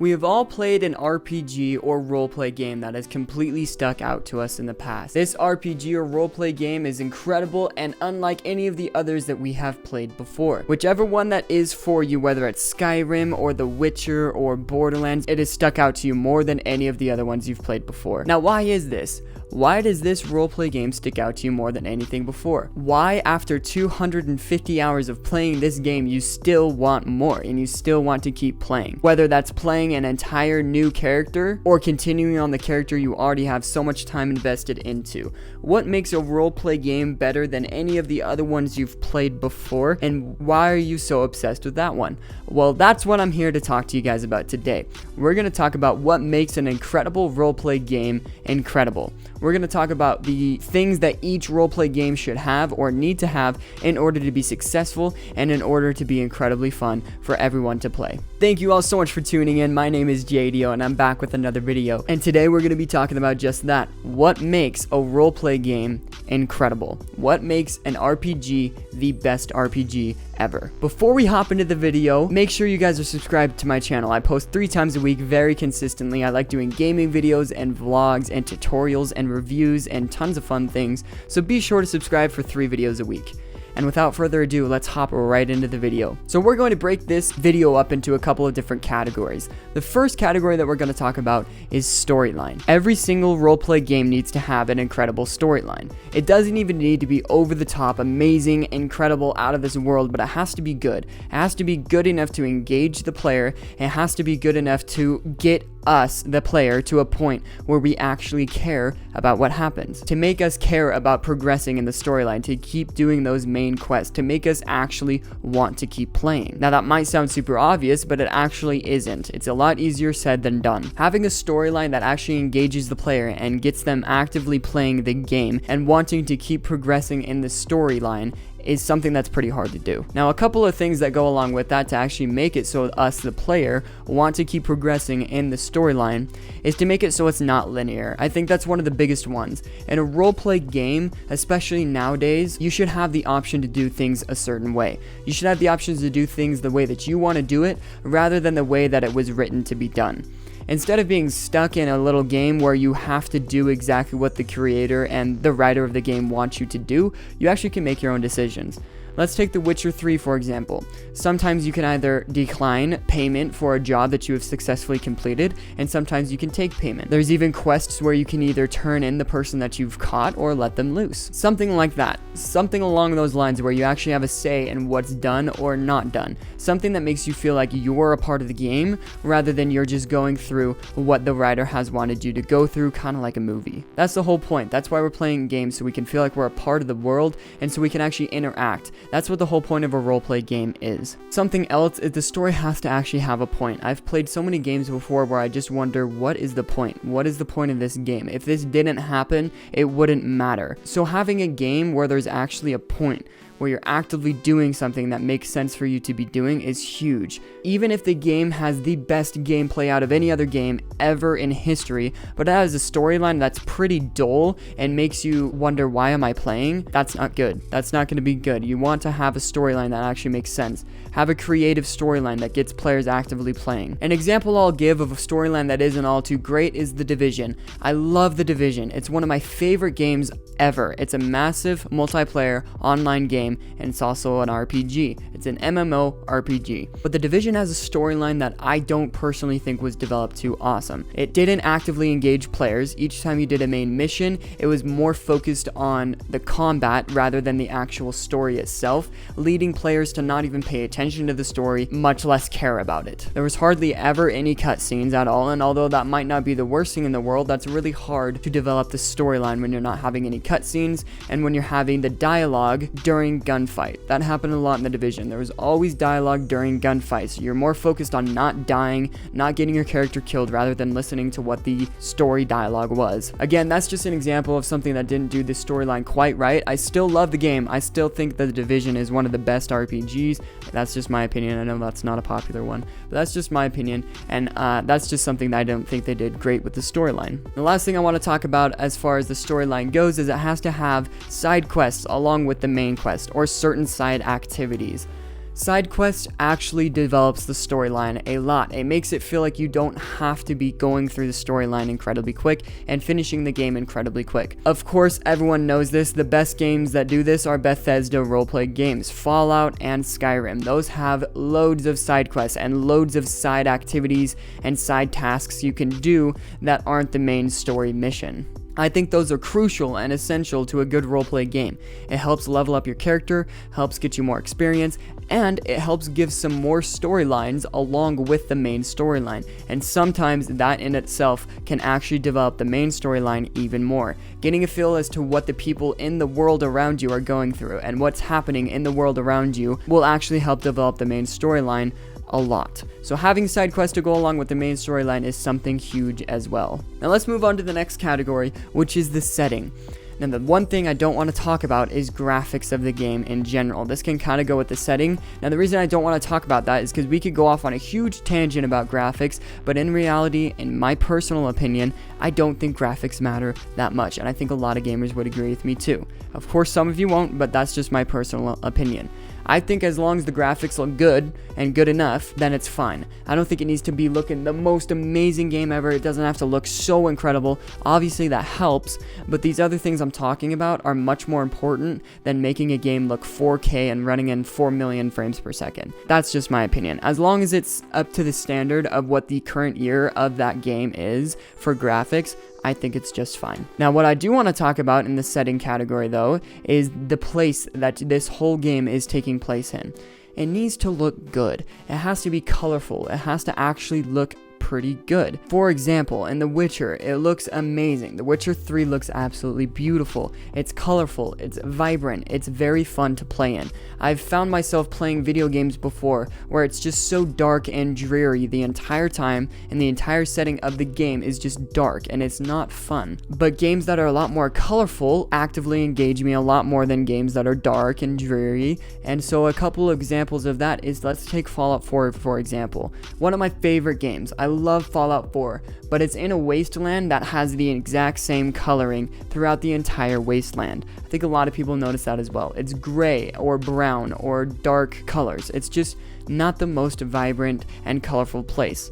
We have all played an RPG or roleplay game that has completely stuck out to us in the past. This RPG or roleplay game is incredible and unlike any of the others that we have played before. Whichever one that is for you, whether it's Skyrim or The Witcher or Borderlands, it has stuck out to you more than any of the other ones you've played before. Now, why is this? Why does this roleplay game stick out to you more than anything before? Why, after 250 hours of playing this game, you still want more and you still want to keep playing? Whether that's playing an entire new character or continuing on the character you already have so much time invested into. What makes a roleplay game better than any of the other ones you've played before, and why are you so obsessed with that one? Well, that's what I'm here to talk to you guys about today. We're going to talk about what makes an incredible roleplay game incredible. We're going to talk about the things that each roleplay game should have or need to have in order to be successful and in order to be incredibly fun for everyone to play. Thank you all so much for tuning in. My name is Jdyo and I'm back with another video. And today we're going to be talking about just that. What makes a roleplay game incredible? What makes an RPG the best RPG ever? Before we hop into the video, make sure you guys are subscribed to my channel. I post 3 times a week very consistently. I like doing gaming videos and vlogs and tutorials and reviews and tons of fun things, so be sure to subscribe for 3 videos a week. And without further ado, let's hop right into the video. So we're going to break this video up into a couple of different categories. The first category that we're going to talk about is storyline. Every single roleplay game needs to have an incredible storyline. It doesn't even need to be over the top, amazing, incredible, out of this world, but it has to be good. It has to be good enough to engage the player. It has to be good enough to get us, the player, to a point where we actually care about what happens, to make us care about progressing in the storyline, to keep doing those main quests, to make us actually want to keep playing. Now that might sound super obvious, but it actually isn't. It's a lot easier said than done. Having a storyline that actually engages the player and gets them actively playing the game and wanting to keep progressing in the storyline is something that's pretty hard to do. Now, a couple of things that go along with that to actually make it so us, the player, want to keep progressing in the storyline is to make it so it's not linear. I think that's one of the biggest ones. In a roleplay game, especially nowadays, you should have the option to do things a certain way. You should have the options to do things the way that you want to do it rather than the way that it was written to be done. Instead of being stuck in a little game where you have to do exactly what the creator and the writer of the game want you to do, you actually can make your own decisions. Let's take The Witcher 3 for example. Sometimes you can either decline payment for a job that you have successfully completed, and sometimes you can take payment. There's even quests where you can either turn in the person that you've caught or let them loose. Something like that. Something along those lines where you actually have a say in what's done or not done. Something that makes you feel like you're a part of the game rather than you're just going through what the writer has wanted you to go through, kind of like a movie. That's the whole point. That's why we're playing games, so we can feel like we're a part of the world and so we can actually interact. That's what the whole point of a roleplay game is. Something else is the story has to actually have a point. I've played so many games before where I just wonder, what is the point? What is the point of this game? If this didn't happen, it wouldn't matter. So having a game where there's actually a point, where you're actively doing something that makes sense for you to be doing, is huge. Even if the game has the best gameplay out of any other game ever in history, but it has a storyline that's pretty dull and makes you wonder, why am I playing? That's not good. That's not going to be good. You want to have a storyline that actually makes sense. Have a creative storyline that gets players actively playing. An example I'll give of a storyline that isn't all too great is The Division. I love The Division. It's one of my favorite games ever. It's a massive multiplayer online game, and it's also an RPG. It's an MMO RPG. But The Division has a storyline that I don't personally think was developed too awesome. It didn't actively engage players. Each time you did a main mission, it was more focused on the combat rather than the actual story itself, leading players to not even pay attention to the story, much less care about it. There was hardly ever any cutscenes at all, and although that might not be the worst thing in the world, that's really hard to develop the storyline when you're not having any cutscenes and when you're having the dialogue during gunfight. That happened a lot in The Division. There was always dialogue during gunfights. You're more focused on not dying, not getting your character killed, rather than listening to what the story dialogue was. Again, that's just an example of something that didn't do the storyline quite right. I still love the game. I still think that The Division is one of the best RPGs. That's just my opinion. I know that's not a popular one, but that's just my opinion, and that's just something that I don't think they did great with the storyline. The last thing I want to talk about as far as the storyline goes is it has to have side quests along with the main quest, or certain side activities. Side quests actually develops the storyline a lot. It makes it feel like you don't have to be going through the storyline incredibly quick and finishing the game incredibly quick. Of course, everyone knows this. The best games that do this are Bethesda roleplay games, Fallout and Skyrim. Those have loads of side quests and loads of side activities and side tasks you can do that aren't the main story mission. I think those are crucial and essential to a good roleplay game. It helps level up your character, helps get you more experience, and it helps give some more storylines along with the main storyline. And sometimes that in itself can actually develop the main storyline even more. Getting a feel as to what the people in the world around you are going through and what's happening in the world around you will actually help develop the main storyline a lot. So having side quests to go along with the main storyline is something huge as well. Now let's move on to the next category, which is the setting. Now the one thing I don't want to talk about is graphics of the game in general. This can kind of go with the setting. Now the reason I don't want to talk about that is because we could go off on a huge tangent about graphics, but in reality, in my personal opinion, I don't think graphics matter that much, and I think a lot of gamers would agree with me too. Of course, some of you won't, but that's just my personal opinion. I think as long as the graphics look good and good enough, then it's fine. I don't think it needs to be looking the most amazing game ever. It doesn't have to look so incredible. Obviously that helps, but these other things I'm talking about are much more important than making a game look 4K and running in 4 million frames per second. That's just my opinion. As long as it's up to the standard of what the current year of that game is for graphics, I think it's just fine. Now, what I do want to talk about in the setting category, though, is the place that this whole game is taking place in. It needs to look good. It has to be colorful. It has to actually look pretty good. For example, in The Witcher, it looks amazing. The Witcher 3 looks absolutely beautiful. It's colorful, it's vibrant, it's very fun to play in. I've found myself playing video games before where it's just so dark and dreary the entire time, and the entire setting of the game is just dark and it's not fun. But games that are a lot more colorful actively engage me a lot more than games that are dark and dreary. And so a couple of examples of that is, let's take Fallout 4 for example. One of my favorite games. I love Fallout 4, but it's in a wasteland that has the exact same coloring throughout the entire wasteland. I think a lot of people notice that as well. It's gray or brown or dark colors. It's just not the most vibrant and colorful place.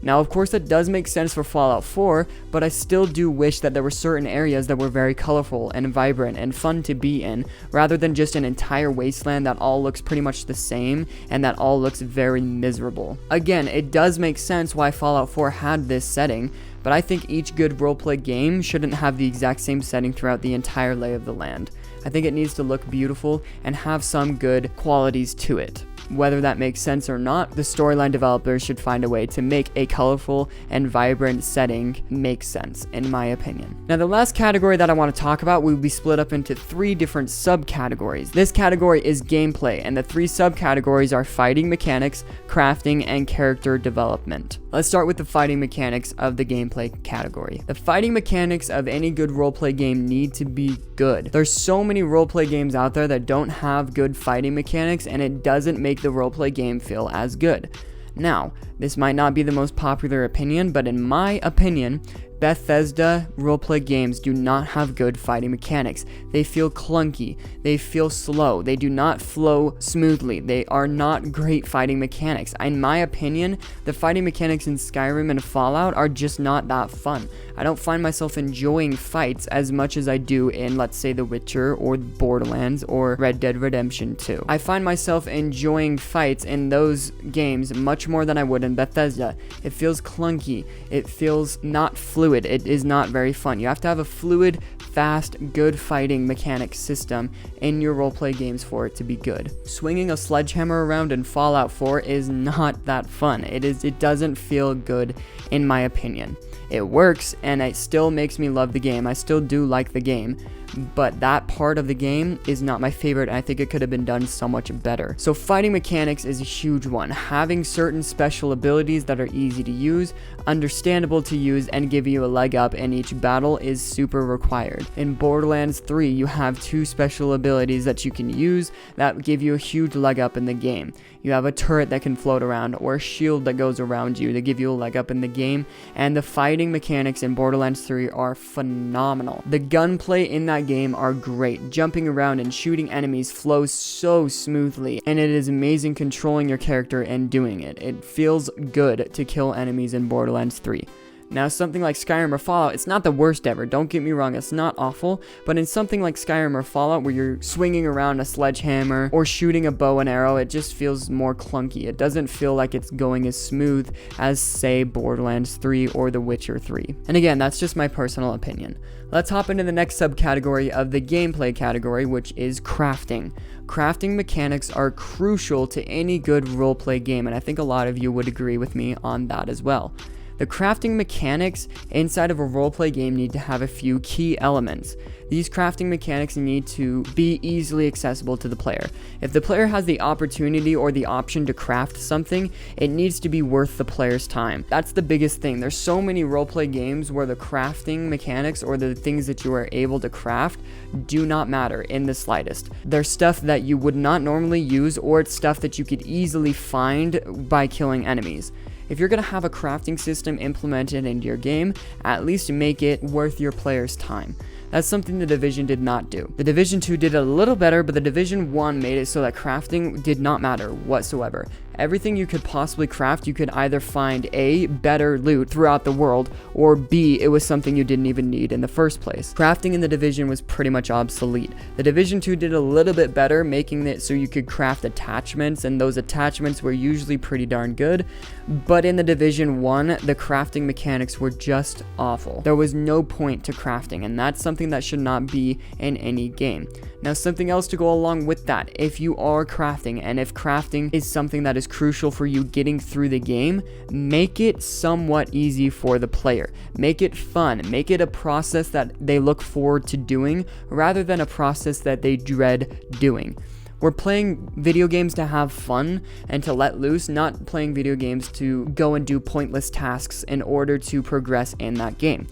Now, of course, that does make sense for Fallout 4, but I still do wish that there were certain areas that were very colorful and vibrant and fun to be in, rather than just an entire wasteland that all looks pretty much the same and that all looks very miserable. Again, it does make sense why Fallout 4 had this setting, but I think each good roleplay game shouldn't have the exact same setting throughout the entire lay of the land. I think it needs to look beautiful and have some good qualities to it. Whether that makes sense or not, the storyline developers should find a way to make a colorful and vibrant setting make sense, in my opinion. Now, the last category that I want to talk about will be split up into 3 different subcategories. This category is gameplay, and the 3 subcategories are fighting mechanics, crafting, and character development. Let's start with the fighting mechanics of the gameplay category. The fighting mechanics of any good roleplay game need to be good. There's so many roleplay games out there that don't have good fighting mechanics, and it doesn't make the roleplay game feel as good. Now, this might not be the most popular opinion, but in my opinion, Bethesda roleplay games do not have good fighting mechanics. They feel clunky, they feel slow, they do not flow smoothly, they are not great fighting mechanics. In my opinion, the fighting mechanics in Skyrim and Fallout are just not that fun. I don't find myself enjoying fights as much as I do in, let's say, The Witcher or Borderlands or Red Dead Redemption 2. I find myself enjoying fights in those games much more than I would in Bethesda. It feels clunky, it feels not fluid. It is not very fun. You have to have a fluid, fast, good fighting mechanic system in your roleplay games for it to be good. Swinging a sledgehammer around in Fallout 4 is not that fun. It doesn't feel good in my opinion. It works and it still makes me love the game. I still do like the game, but that part of the game is not my favorite, and I think it could have been done so much better. So fighting mechanics is a huge one. Having certain special abilities that are easy to use, understandable to use, and give you a leg up in each battle is super required. In Borderlands 3, you have 2 special abilities that you can use that give you a huge leg up in the game. You have a turret that can float around, or a shield that goes around you to give you a leg up in the game, and the fighting mechanics in Borderlands 3 are phenomenal. The gunplay in that that game are great. Jumping around and shooting enemies flows so smoothly, and it is amazing controlling your character and doing it. It feels good to kill enemies in Borderlands 3. Now, something like Skyrim or Fallout, it's not the worst ever, don't get me wrong, it's not awful, but in something like Skyrim or Fallout where you're swinging around a sledgehammer or shooting a bow and arrow, it just feels more clunky. It doesn't feel like it's going as smooth as, say, Borderlands 3 or The Witcher 3. And again, that's just my personal opinion. Let's hop into the next subcategory of the gameplay category, which is crafting. Crafting mechanics are crucial to any good roleplay game, and I think a lot of you would agree with me on that as well. The crafting mechanics inside of a roleplay game need to have a few key elements. These crafting mechanics need to be easily accessible to the player. If the player has the opportunity or the option to craft something, it needs to be worth the player's time. That's the biggest thing. There's so many roleplay games where the crafting mechanics or the things that you are able to craft do not matter in the slightest. There's stuff that you would not normally use, or it's stuff that you could easily find by killing enemies. If you're going to have a crafting system implemented into your game, at least make it worth your player's time. That's something The Division did not do. The Division 2 did a little better, but The Division 1 made it so that crafting did not matter whatsoever. Everything you could possibly craft, you could either find A, better loot throughout the world, or B, it was something you didn't even need in the first place. Crafting in The Division was pretty much obsolete. The Division 2 did a little bit better, making it so you could craft attachments, and those attachments were usually pretty darn good, but in The Division 1, the crafting mechanics were just awful. There was no point to crafting, and that's something that should not be in any game. Now, something else to go along with that, if you are crafting, and if crafting is something that is crucial for you getting through the game, make it somewhat easy for the player. Make it fun. Make it a process that they look forward to doing, rather than a process that they dread doing. We're playing video games to have fun and to let loose, not playing video games to go and do pointless tasks in order to progress in that game.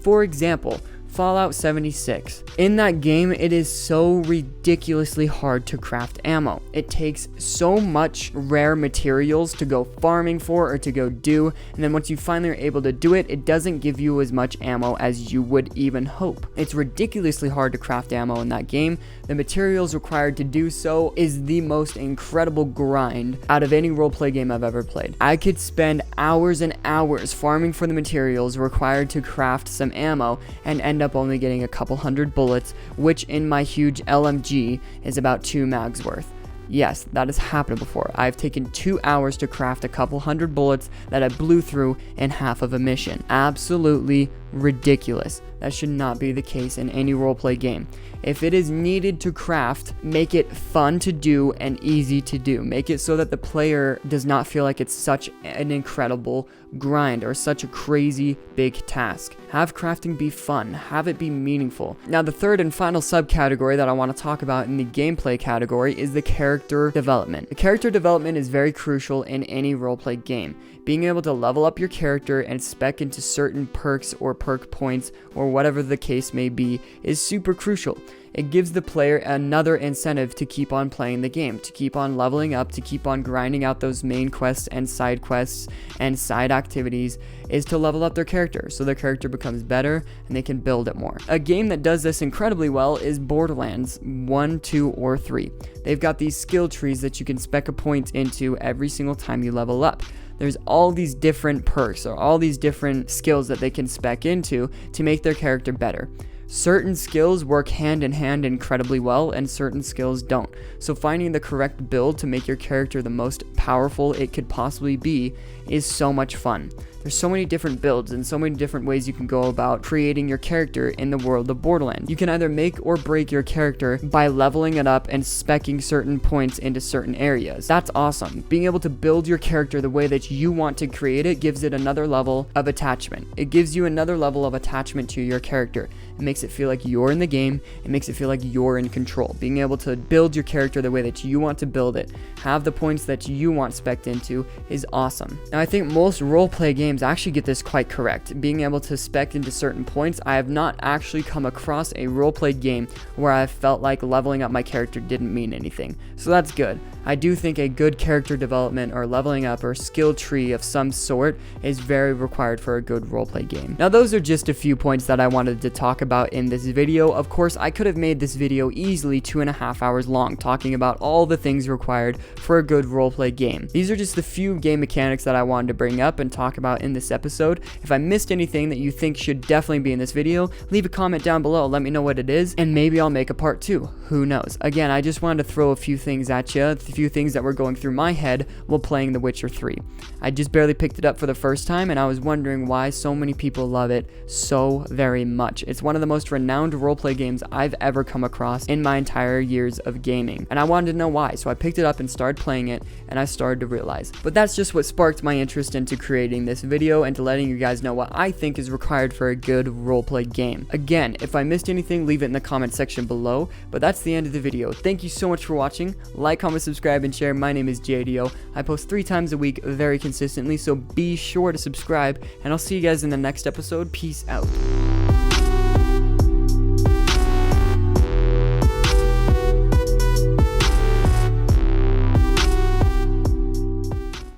For example, Fallout 76. In that game, it is so ridiculously hard to craft ammo. It takes so much rare materials to go farming for or to go do, and then once you finally are able to do it, it doesn't give you as much ammo as you would even hope. It's ridiculously hard to craft ammo in that game. The materials required to do so is the most incredible grind out of any roleplay game I've ever played. I could spend hours and hours farming for the materials required to craft some ammo and end up only getting a couple hundred bullets, which in my huge LMG is about 2 mags worth. Yes, that has happened before. I've taken 2 hours to craft a couple hundred bullets that I blew through in half of a mission. Absolutely ridiculous. That should not be the case in any roleplay game. If it is needed to craft, make it fun to do and easy to do. Make it so that the player does not feel like it's such an incredible grind or such a crazy big task. Have crafting be fun. Have it be meaningful. Now, the third and final subcategory that I want to talk about in the gameplay category is the character development. The character development is very crucial in any roleplay game. Being able to level up your character and spec into certain perks or perk points or whatever the case may be is super crucial. It gives the player another incentive to keep on playing the game, to keep on leveling up, to keep on grinding out those main quests and side activities, is to level up their character so their character becomes better and they can build it more. A game that does this incredibly well is Borderlands 1, 2, or 3. They've got these skill trees that you can spec a point into every single time you level up. There's all these different perks or all these different skills that they can spec into to make their character better. Certain skills work hand in hand incredibly well, and certain skills don't. So finding the correct build to make your character the most powerful it could possibly be is so much fun. There's so many different builds and so many different ways you can go about creating your character in the world of Borderlands. You can either make or break your character by leveling it up and speccing certain points into certain areas. That's awesome. Being able to build your character the way that you want to create it gives it another level of attachment. It gives you another level of attachment to your character. It makes it feel like you're in the game. It makes it feel like you're in control. Being able to build your character the way that you want to build it, have the points that you want specced into, is awesome. Now, I think most roleplay games actually get this quite correct. Being able to spec into certain points, I have not actually come across a roleplay game where I felt like leveling up my character didn't mean anything. So that's good. I do think a good character development or leveling up or skill tree of some sort is very required for a good roleplay game. Now those are just a few points that I wanted to talk about in this video. Of course, I could have made this video easily 2.5 hours long, talking about all the things required for a good roleplay game. These are just the few game mechanics that I wanted to bring up and talk about in this episode. If I missed anything that you think should definitely be in this video, leave a comment down below, let me know what it is, and maybe I'll make a part 2. Who knows? Again, I just wanted to throw a few things at you, a few things that were going through my head while playing The Witcher 3. I just barely picked it up for the first time, and I was wondering why so many people love it so very much. It's one of the most renowned roleplay games I've ever come across in my entire years of gaming, and I wanted to know why, so I picked it up and started playing it, and I started to realize. But that's just what sparked my interest into creating this video and to letting you guys know what I think is required for a good roleplay game. Again, if I missed anything, leave it in the comment section below, but that's the end of the video. Thank you so much for watching. Like, comment, subscribe, and share. My name is Jdyo. I post 3 times a week very consistently, so be sure to subscribe, and I'll see you guys in the next episode. Peace out.